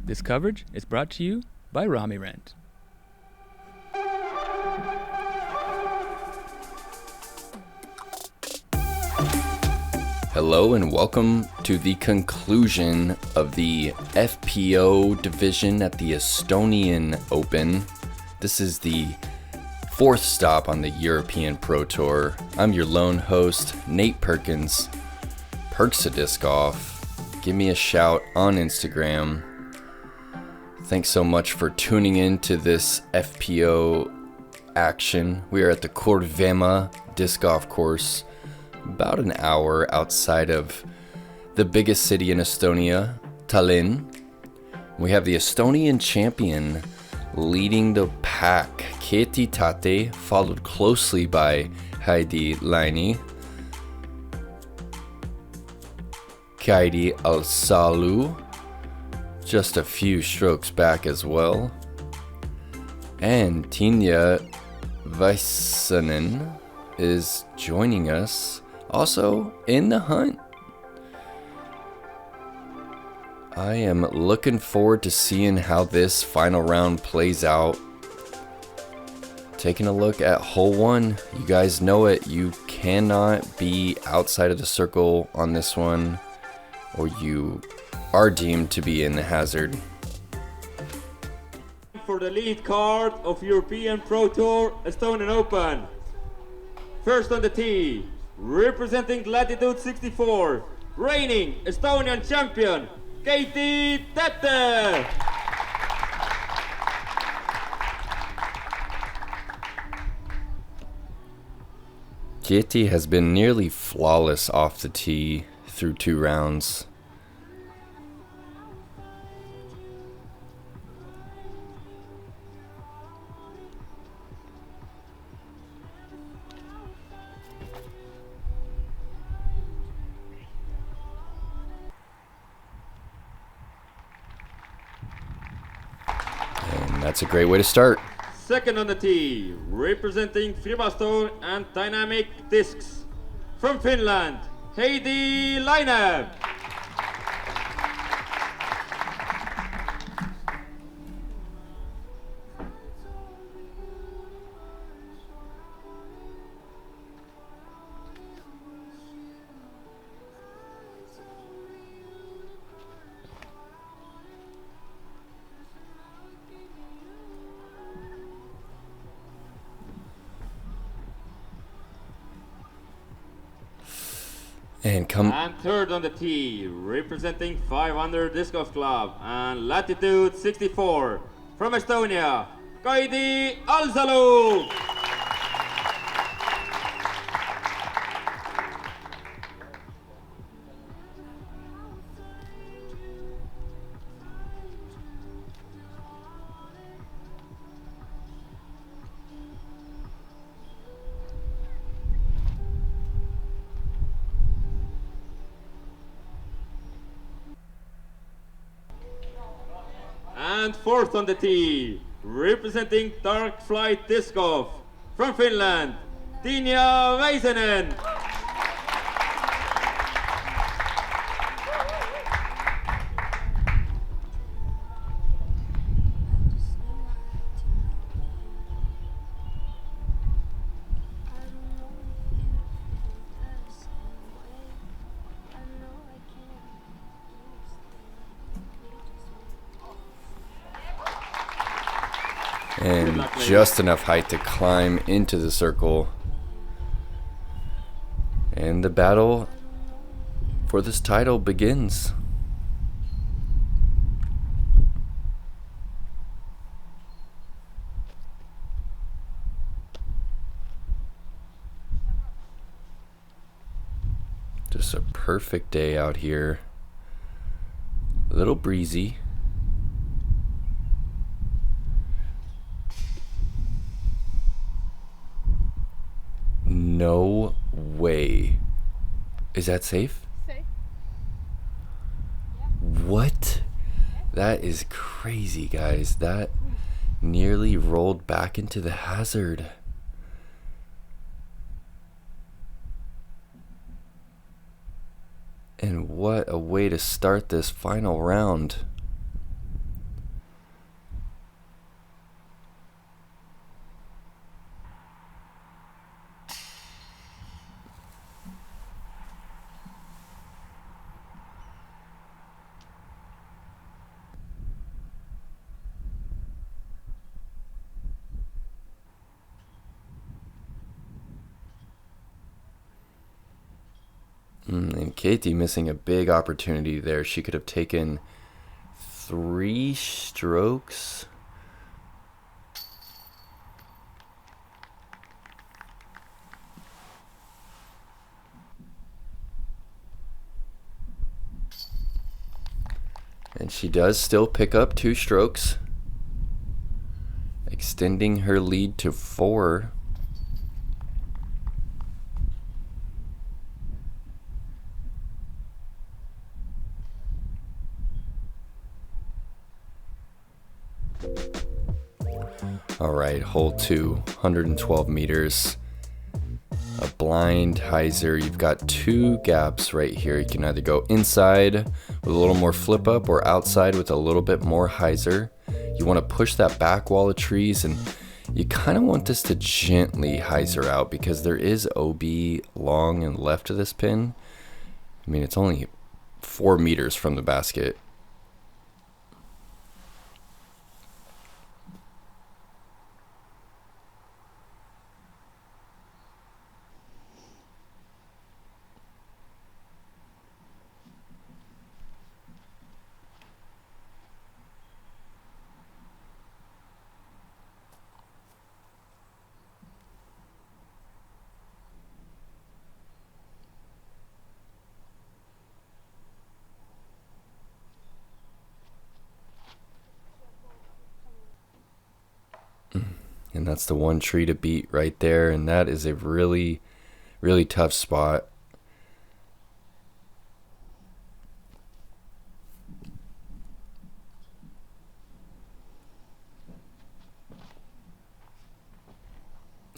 This coverage is brought to you by Rami Rent. Hello and welcome to the conclusion of the FPO division at the Estonian Open. This is the fourth stop on the European Pro Tour. I'm your lone host, Nate Perkins. Perks a Disc Golf. Give me a shout on Instagram. Thanks so much for tuning in to this FPO action. We are at the Kõrvemaa Disc Golf Course, about an hour outside of the biggest city in Estonia, Tallinn. We have the Estonian champion leading the pack, Keiti Tätte, followed closely by Heidi, Laine, Kaidi, Allsalu, just a few strokes back as well, and Tinja, Väisänen is joining us also in the hunt. I am looking forward to seeing how this final round plays out. Taking a look at hole one, you guys know it, you cannot be outside of the circle on this one, or you are deemed to be in the hazard. For the lead card of European Pro Tour Estonian Open. First on the tee, representing latitude 64, reigning Estonian champion, Keiti Tätte. Keiti has been nearly flawless off the tee through 2 rounds. That's a great way to start. Second on the tee, representing Firmastone and Dynamic Discs, from Finland, Heidi, Laine. And third on the tee, representing 500 Disc Golf Club and latitude 64, from Estonia, Kaidi, Allsalu. And fourth on the tee, representing Dark Flight Disc Golf, from Finland, Tinja, Väisänen. And just enough height to climb into the circle. And the battle for this title begins. Just a perfect day out here. A little breezy. No way. Is that safe? Safe. What? That is crazy, guys. That nearly rolled back into the hazard. And what a way to start this final round. And Keiti missing a big opportunity there. She could have taken 3 strokes. And she does still pick up 2 strokes, extending her lead to 4. All right, hole 2, 112 meters. A blind hyzer. You've got 2 gaps right here. You can either go inside with a little more flip up or outside with a little bit more hyzer. You want to push that back wall of trees, and you kind of want this to gently hyzer out because there is OB long and left of this pin. I mean, it's only 4 meters from the basket. And that's the one tree to beat right there. And that is a really, really tough spot.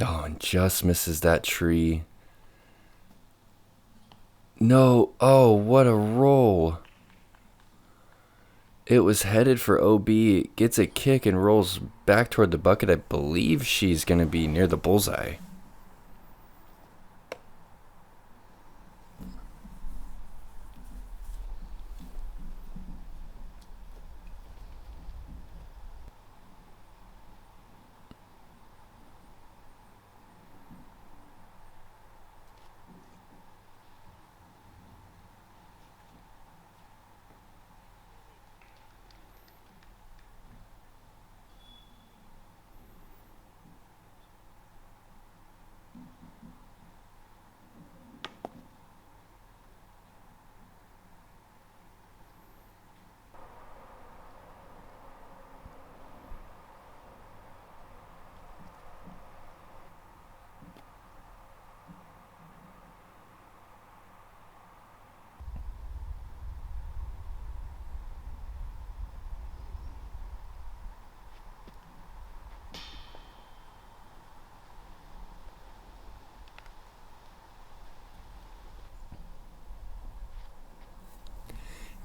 Oh, and just misses that tree. No. Oh, what a roll. It was headed for OB, gets a kick and rolls back toward the bucket. I believe she's going to be near the bullseye.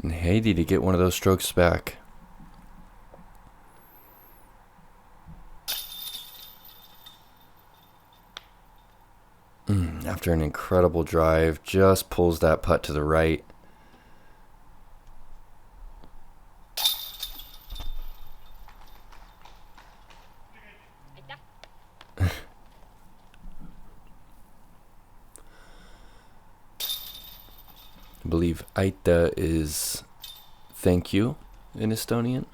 And Heidi to get one of those strokes back. After an incredible drive, just pulls that putt to the right. I believe Aita is thank you in Estonian.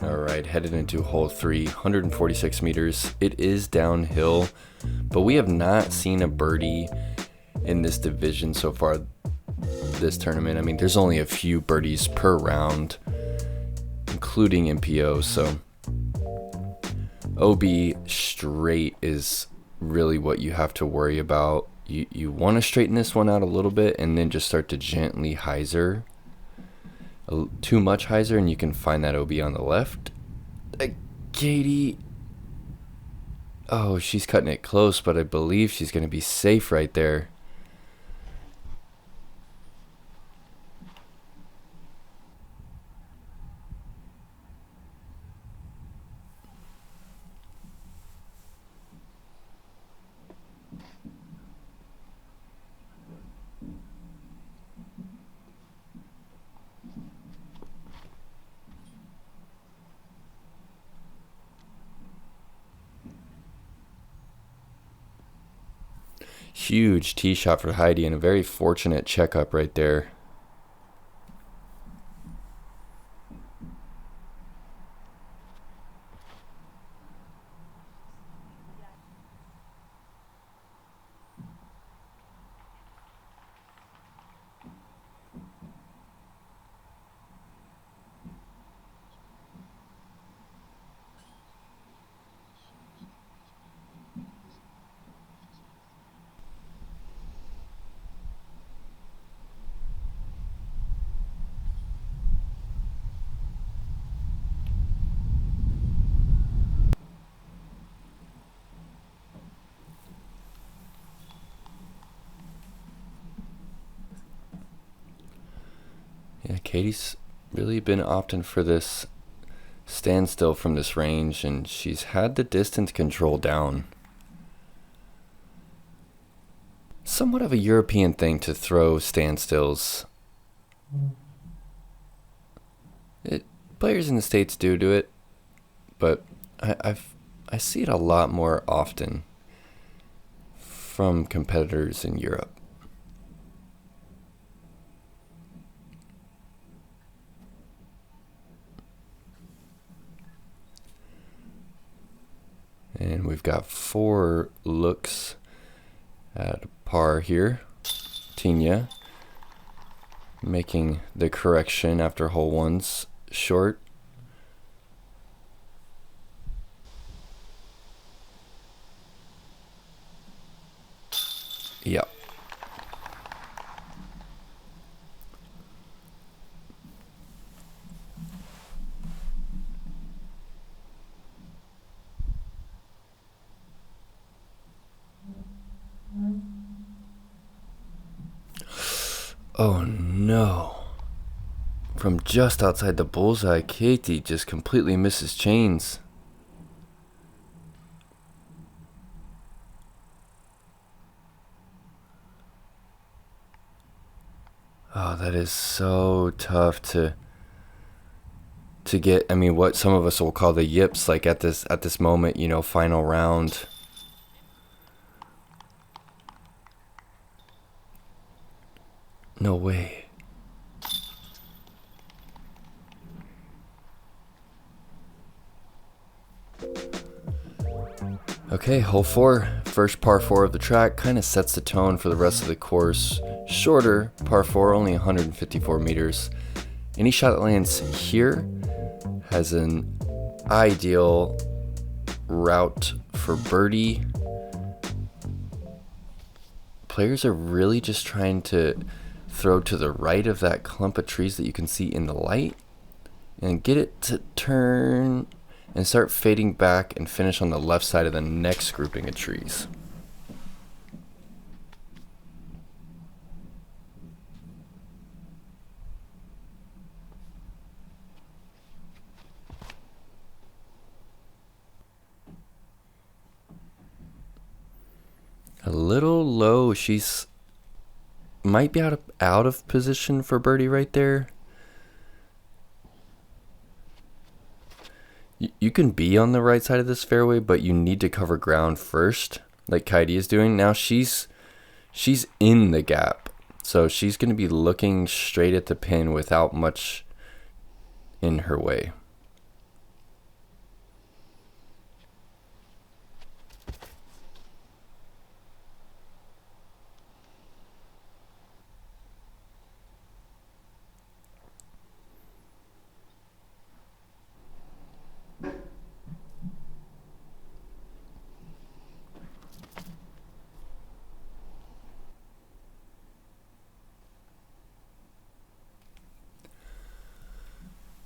All right, headed into hole 3, 146 meters. It is downhill, but we have not seen a birdie in this division so far this tournament. I mean, there's only a few birdies per round, including MPO, so OB straight is really what you have to worry about. You want to straighten this one out a little bit and then just start to gently hyzer. Too much hyzer and you can find that OB on the left. Kaidi. Oh, she's cutting it close, but I believe she's going to be safe right there. Huge tee shot for Heidi and a very fortunate checkup right there. Yeah, Keiti's really been opting for this standstill from this range, and she's had the distance control down. Somewhat of a European thing to throw standstills. Players in the States do it, but I see it a lot more often from competitors in Europe. And we've got 4 looks at par here. Tinja making the correction after hole 1's short. Yep. Oh no. From just outside the bullseye, Keiti just completely misses chains. Oh, that is so tough to get. I mean, what some of us will call the yips, like at this moment, you know, final round. No way. Okay, hole 4, first par 4 of the track, kind of sets the tone for the rest of the course. Shorter, par 4, only 154 meters. Any shot that lands here has an ideal route for birdie. Players are really just trying to throw to the right of that clump of trees that you can see in the light and get it to turn and start fading back and finish on the left side of the next grouping of trees. A little low. She's might be out of position for birdie right there. You can be on the right side of this fairway, but you need to cover ground first, like Kaidi is doing. Now she's in the gap, so she's going to be looking straight at the pin without much in her way.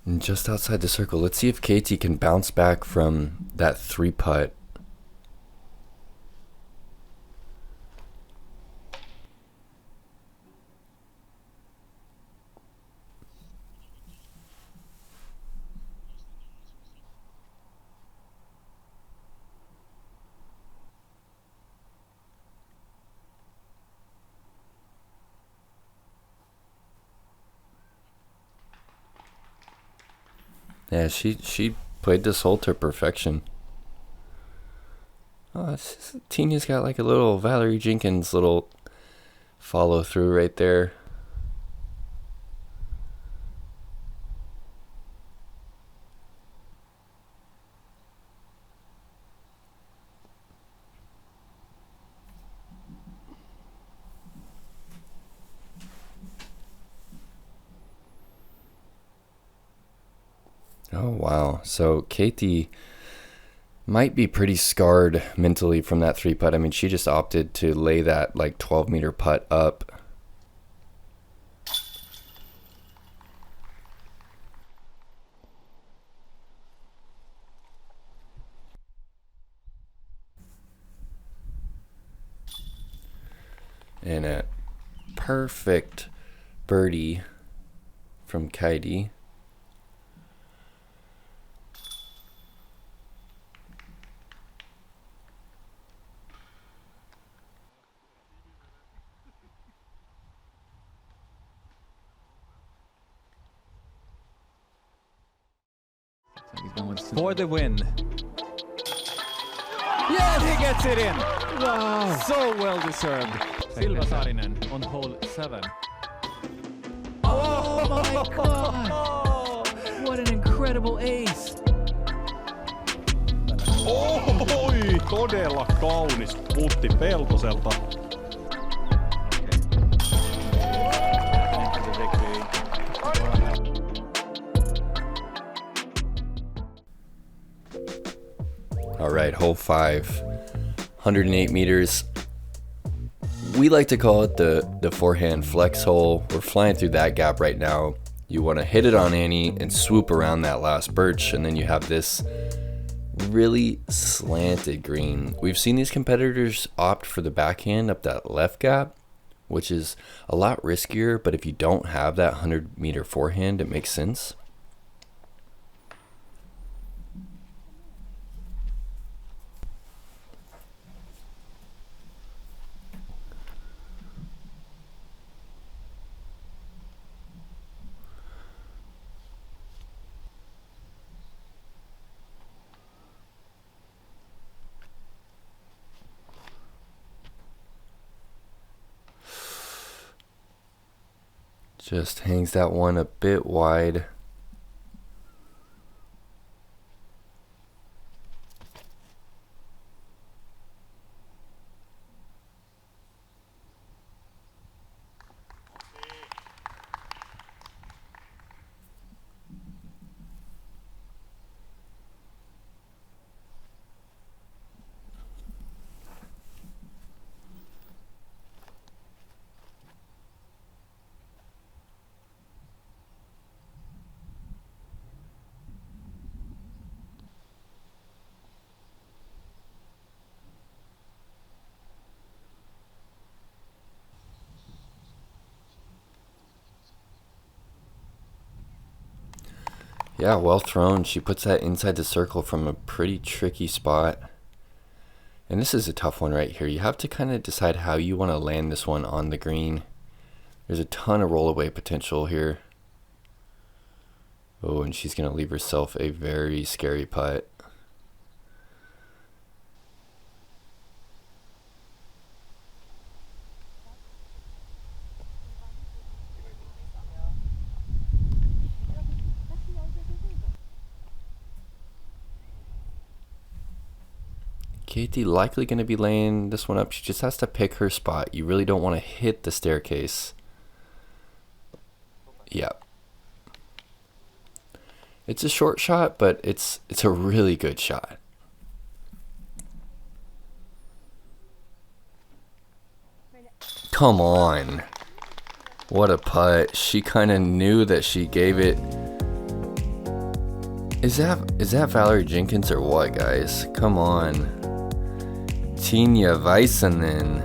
And just outside the circle, let's see if Keiti can bounce back from that 3-putt. Yeah, she played this hole to perfection. Oh, Tinya's got like a little Valerie Jenkins little follow through right there. Oh, wow. So Keiti might be pretty scarred mentally from that 3-putt. I mean, she just opted to lay that like 12-meter putt up. And a perfect birdie from Kaidi. For the win. Yes, he gets it in. Wow. So well deserved. Silva Saarinen on hole 7. Oh my God. What an incredible ace. Oi, todella kaunis putti Peltoselta. All right, hole 5, 108 meters. We like to call it the forehand flex hole. We're flying through that gap right now. You want to hit it on Annie and swoop around that last birch, and then you have this really slanted green. We've seen these competitors opt for the backhand up that left gap, which is a lot riskier, but if you don't have that 100-meter forehand, it makes sense. Just hangs that one a bit wide. Yeah, well thrown. She puts that inside the circle from a pretty tricky spot. And this is a tough one right here. You have to kind of decide how you want to land this one on the green. There's a ton of rollaway potential here. Oh, and she's going to leave herself a very scary putt. Keiti likely going to be laying this one up. She just has to pick her spot. You really don't want to hit the staircase. Yeah. It's a short shot, but it's a really good shot. Come on. What a putt. She kind of knew that she gave it. Is that Valerie Jenkins or what, guys? Come on. Tinja Väisänen.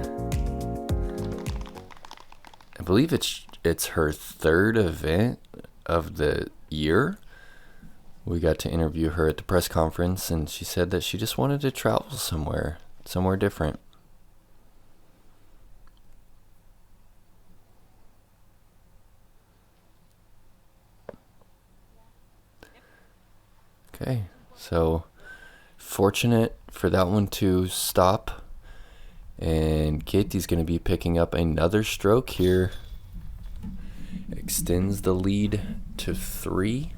I believe it's her third event of the year. We got to interview her at the press conference, and she said that she just wanted to travel somewhere different. Okay, so Fortunate for that one to stop. And Keiti's going to be picking up another stroke here. Extends the lead to 3.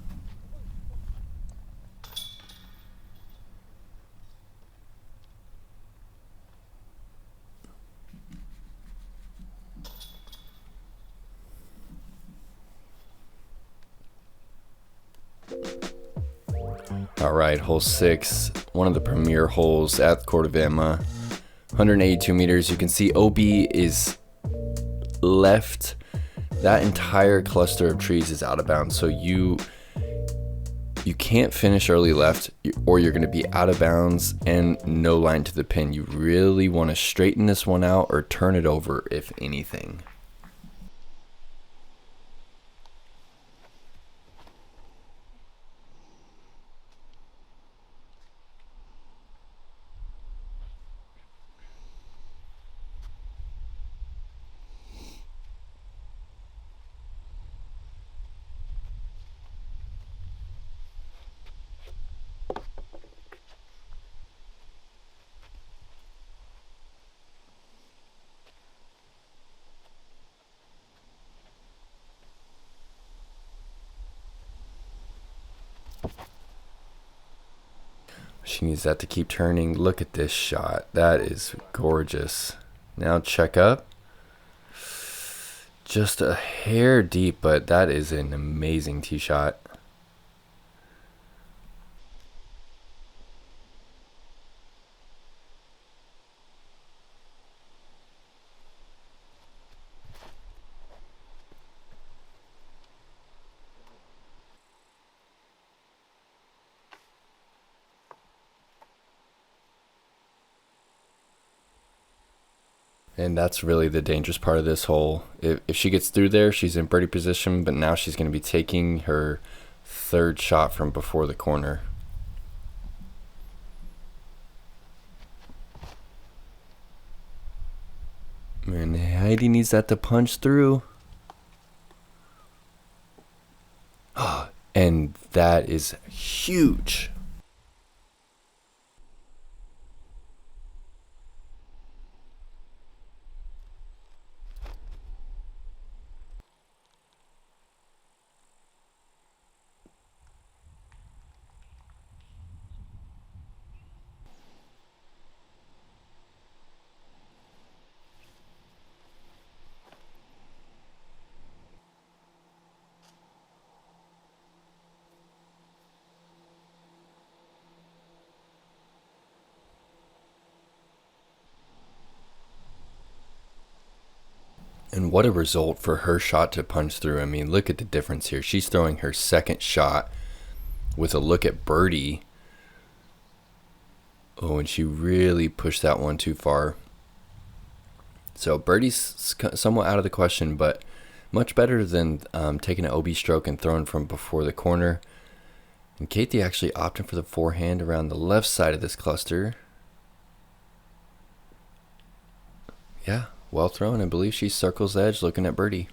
All right, hole 6, one of the premier holes at Kõrvemaa. 182 meters. You can see OB is left. That entire cluster of trees is out of bounds. So you can't finish early left, or you're going to be out of bounds and no line to the pin. You really want to straighten this one out or turn it over, if anything. She needs that to keep turning. Look at this shot. That is gorgeous. Now check up. Just a hair deep, but that is an amazing tee shot. And that's really the dangerous part of this hole. If she gets through there, she's in birdie position, but now she's going to be taking her 3rd shot from before the corner. And Heidi needs that to punch through. And that is huge. And what a result for her shot to punch through. I mean, look at the difference here. She's throwing her 2nd shot with a look at birdie. Oh, and she really pushed that one too far. So birdie's somewhat out of the question, but much better than taking an OB stroke and throwing from before the corner. And Keiti actually opting for the forehand around the left side of this cluster. Yeah. Well thrown. I believe she circles the edge looking at birdie.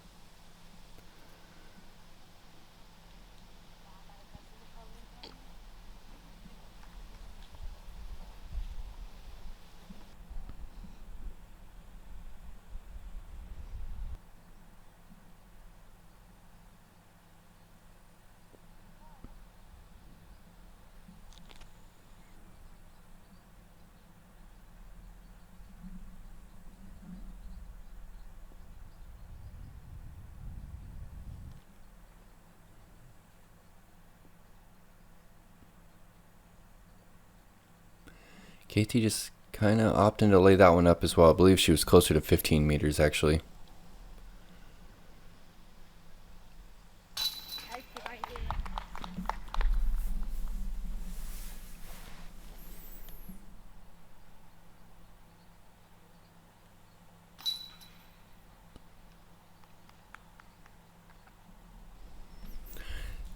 Keiti just kind of opting to lay that one up as well. I believe she was closer to 15 meters actually.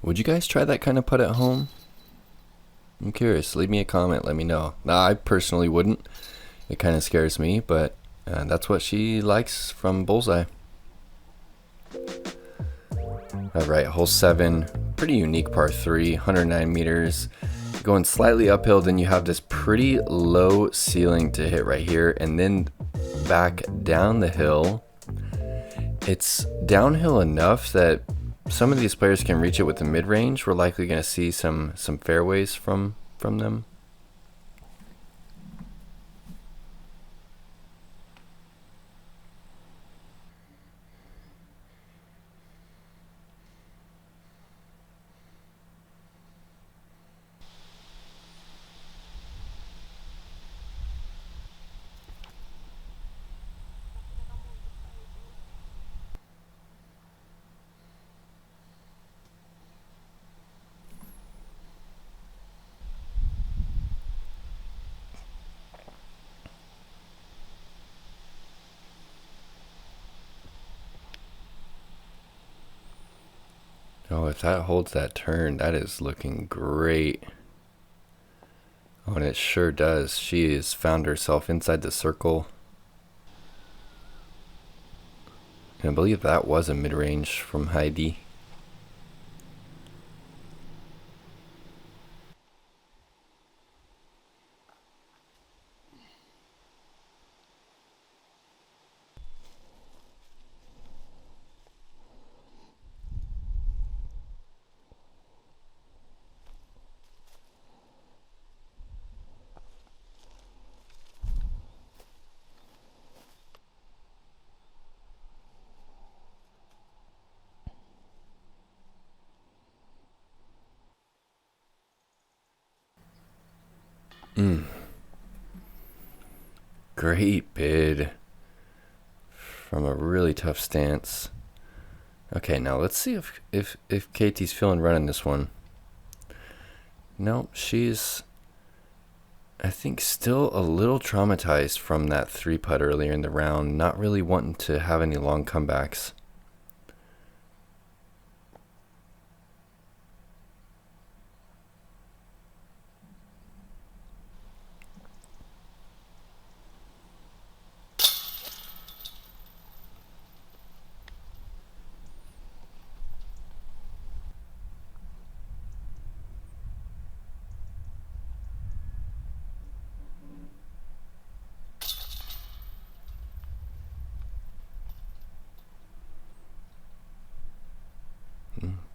Would you guys try that kind of putt at home? I'm curious. Leave me a comment. Let me know. Nah, I personally wouldn't. It kind of scares me, but that's what she likes from Bullseye. All right, hole 7. Pretty unique par 3, 109 meters. going slightly uphill, then you have this pretty low ceiling to hit right here, and then back down the hill. It's downhill enough that some of these players can reach it with the mid-range. We're likely going to see some fairways from them. Oh, if that holds that turn, that is looking great. Oh, and it sure does. She has found herself inside the circle. And I believe that was a mid-range from Heidi. Great bid from a really tough stance. Okay, now let's see if Keiti's feeling running this one. No, she's, I think, still a little traumatized from that 3-putt earlier in the round, not really wanting to have any long comebacks.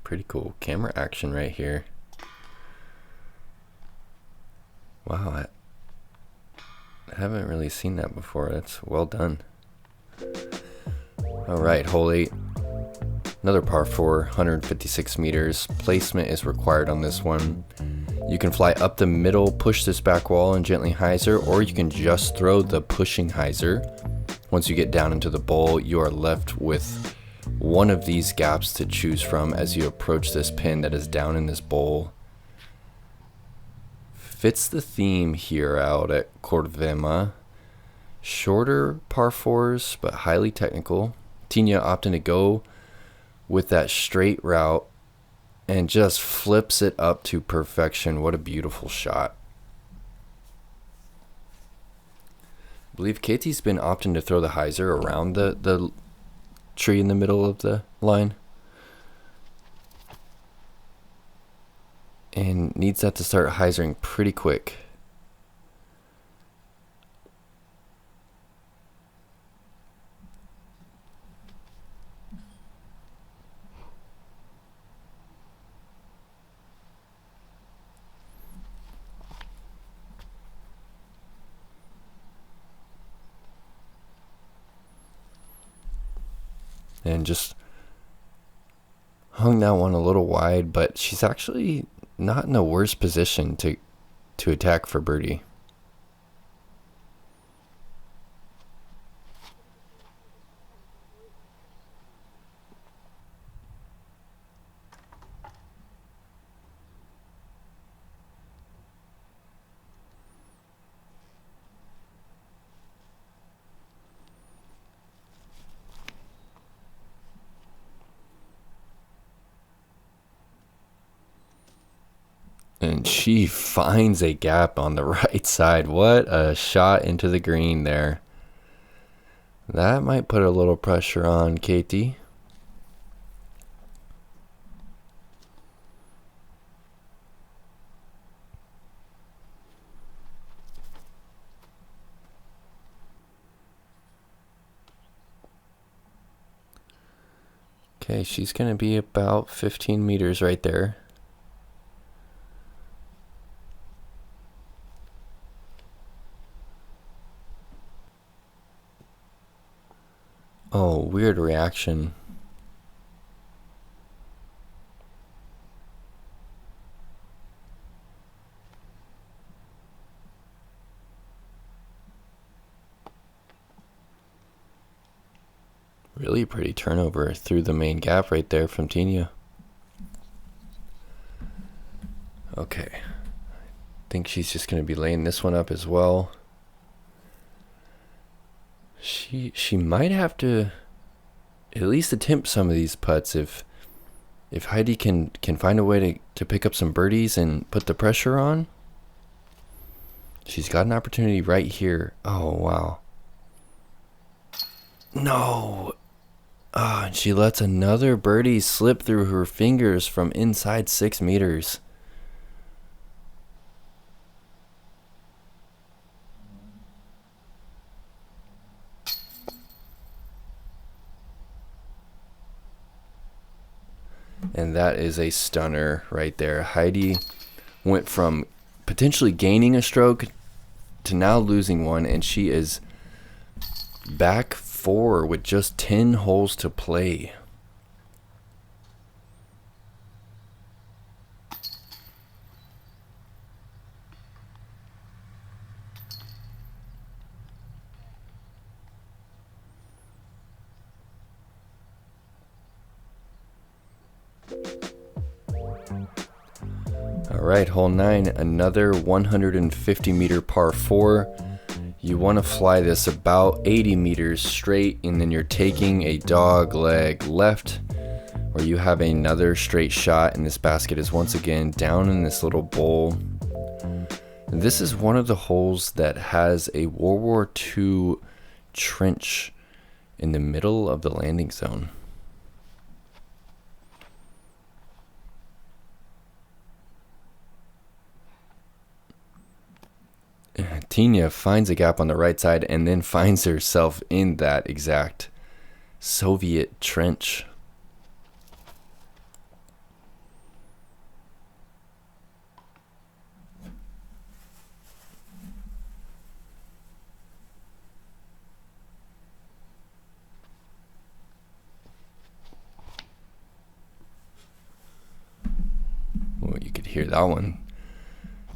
Pretty cool camera action right here. Wow, I haven't really seen that before. That's well done. All right, hole 8. Another par 4, 156 meters. Placement is required on this one. You can fly up the middle, push this back wall and gently hyzer, or you can just throw the pushing hyzer. Once you get down into the bowl, you are left with one of these gaps to choose from as you approach this pin that is down in this bowl. Fits the theme here out at Kõrvemaa. Shorter par 4s, but highly technical. Tinja opting to go with that straight route and just flips it up to perfection. What a beautiful shot. I believe Keiti's been opting to throw the hyzer around the tree in the middle of the line, and needs that to start hyzering pretty quick. And just hung that one a little wide, but she's actually not in the worst position to attack for birdie. And she finds a gap on the right side. What a shot into the green there. That might put a little pressure on Keiti. Okay, she's going to be about 15 meters right there. Oh, weird reaction. Really pretty turnover through the main gap right there from Tinja. Okay. I think she's just going to be laying this one up as well. She might have to at least attempt some of these putts if Heidi can find a way to pick up some birdies and put the pressure on. She's got an opportunity right here. Oh, wow. No. Ah, and she lets another birdie slip through her fingers from inside 6 meters. And that is a stunner right there. Heidi went from potentially gaining a stroke to now losing one, and she is back 4 with just 10 holes to play. All right, hole 9, another 150 meter par 4. You want to fly this about 80 meters straight, and then you're taking a dog leg left, where you have another straight shot, and this basket is once again down in this little bowl. This is one of the holes that has a World War II trench in the middle of the landing zone. Tinja finds a gap on the right side and then finds herself in that exact Soviet trench. Oh, you could hear that one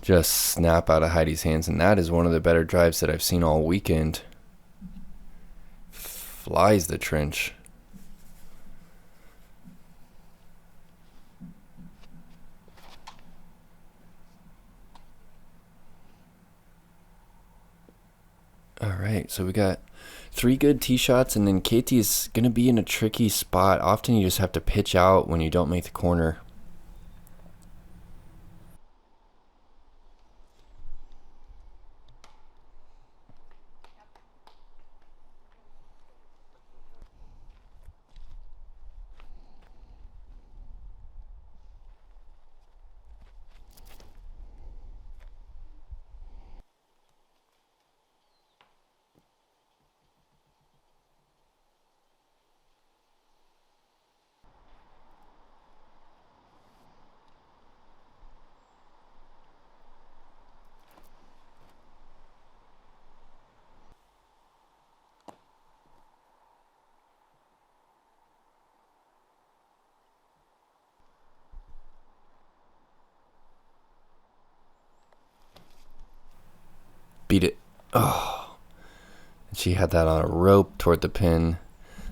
just snap out of Heidi's hands, and that is one of the better drives that I've seen all weekend. Flies the trench. All right, so we got 3 good tee shots, and then Keiti is going to be in a tricky spot. Often you just have to pitch out when you don't make the corner. Beat it. Oh. She had that on a rope toward the pin.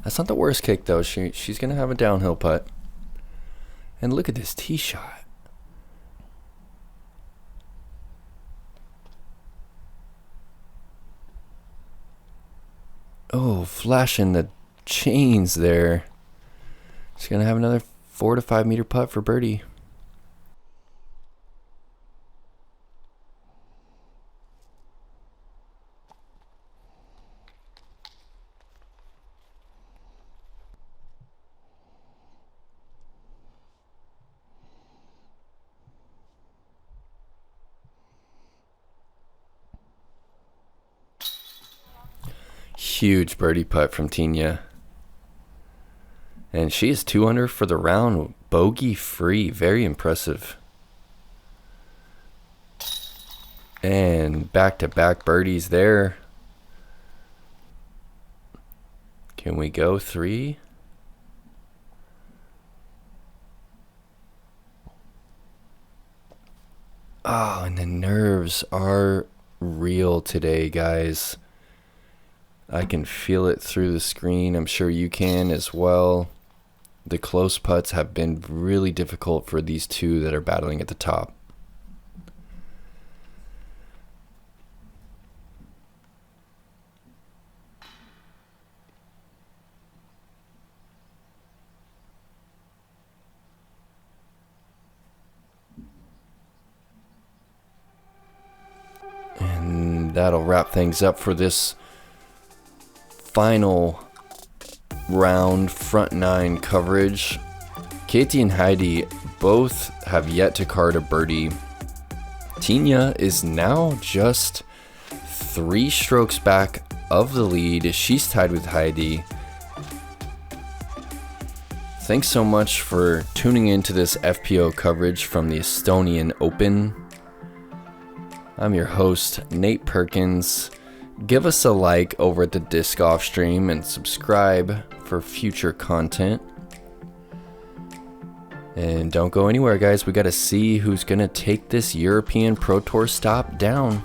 That's not the worst kick, though. She's going to have a downhill putt. And look at this tee shot. Oh, flashing the chains there. She's going to have another 4 to 5 meter putt for birdie. Huge birdie putt from Tinja. And she is 2 under for the round, bogey free. Very impressive. And back-to-back birdies there. Can we go 3? Oh, and the nerves are real today, guys. I can feel it through the screen. I'm sure you can as well. The close putts have been really difficult for these two that are battling at the top. And that'll wrap things up for this final round front 9 coverage. Keiti and Heidi both have yet to card a birdie. Tinja is now just 3 strokes back of the lead. She's tied with Heidi. Thanks so much for tuning in to this FPO coverage from the Estonian Open. I'm your host, Nate Perkins. Give us a like over at the Disc Golf stream and subscribe for future content. And don't go anywhere, guys. We got to see who's going to take this European Pro Tour stop down.